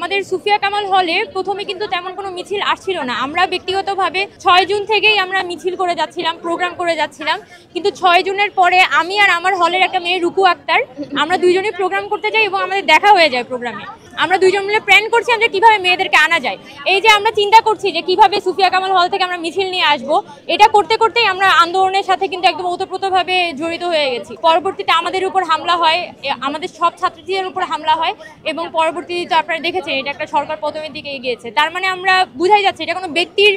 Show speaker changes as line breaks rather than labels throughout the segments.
আমাদের সুফিয়া কামাল হলে প্রথমে কিন্তু তেমন কোনো মিছিল আসছিল না। আমরা ব্যক্তিগতভাবে 6 জুন থেকেই আমরা মিছিল করে যাচ্ছিলাম, প্রোগ্রাম করে যাচ্ছিলাম, কিন্তু 6 জুনের পরে আমি আর আমার হলের একটা মেয়ে রুকু আক্তার, আমরা দুইজনই প্রোগ্রাম করতে যাই এবং আমাদের দেখা হয়ে যায় প্রোগ্রামে। আমরা দুইজন মিলে প্ল্যান করছিলাম যে কিভাবে মেয়েদেরকে আনা যায়। এই যে আমরা চিন্তা করছি যে কিভাবে সুফিয়া কামাল হল থেকে আমরা মিছিল নিয়ে আসবো, এটা করতে করতেই আমরা আন্দোলনের সাথে কিন্তু একদম ওতপ্রোতভাবে জড়িত হয়ে গেছি। পরবর্তীতে আমাদের উপর হামলা হয়, আমাদের সব ছাত্রীদের উপর হামলা হয় এবং পরবর্তীতে আপনারা দেখেছেন এটা একটা সরকার পতনের দিকে এগিয়েছে। তার মানে আমরা বুঝাই যাচ্ছে এটা কোনো ব্যক্তির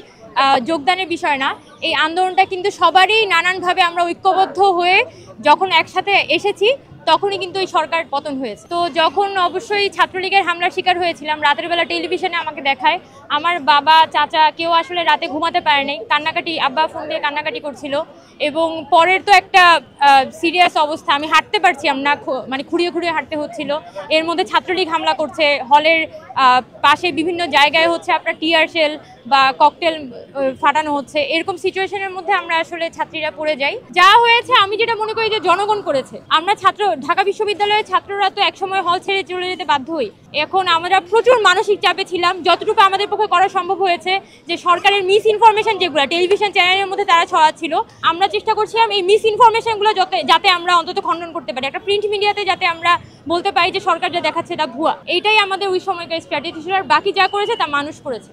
যোগদানের বিষয় না। এই আন্দোলনটা কিন্তু সবারই নানানভাবে আমরা ঐক্যবদ্ধ হয়ে যখন একসাথে এসেছি তখনই কিন্তু এই সরকার পতন হয়েছে। তো যখন অবশ্যই ছাত্রলীগের হামলার শিকার হয়েছিলাম, রাতের বেলা টেলিভিশনে আমাকে দেখায়, আমার বাবা চাচা কেউ আসলে রাতে ঘুমাতে পারে নাই, কান্নাকাটি, আব্বা ফোন দিয়ে কান্নাকাটি করছিল। এবং পরের তো একটা সিরিয়াস অবস্থা, আমি হাঁটতে পারছিলাম না, মানে খুঁড়িয়ে খুঁড়িয়ে হাঁটতে হচ্ছিল। এর মধ্যে ছাত্রলীগ হামলা করছে, হলের পাশে বিভিন্ন জায়গায় হচ্ছে আপনার টিয়ার শেল বা ককটেল ফাটানো হচ্ছে। এরকম সিচুয়েশনের মধ্যে আমরা আসলে ছাত্রীরা পড়ে যাই। যা হয়েছে আমি যেটা মনে করি যে জনগণ করেছে। আমরা ঢাকা বিশ্ববিদ্যালয়ের ছাত্ররা তো একসময় হল ছেড়ে চলে যেতে বাধ্য হই। এখন আমরা প্রচুর মানসিক চাপে ছিলাম। যতটুকু আমাদের পক্ষে করা সম্ভব হয়েছে, যে সরকারের মিস ইনফরমেশন যেগুলো টেলিভিশন চ্যানেলের মধ্যে তারা ছড়াচ্ছিল, আমরা চেষ্টা করছিলাম এই মিস ইনফরমেশনগুলো যাতে আমরা অন্তত খণ্ডন করতে পারি, একটা প্রিন্ট মিডিয়াতে যাতে আমরা বলতে পারি যে সরকার যা দেখাচ্ছে তা ভুয়া। এইটাই আমাদের ওই সময়কার স্ট্র্যাটেজি ছিল, আর বাকি যা করেছে তা মানুষ করেছে।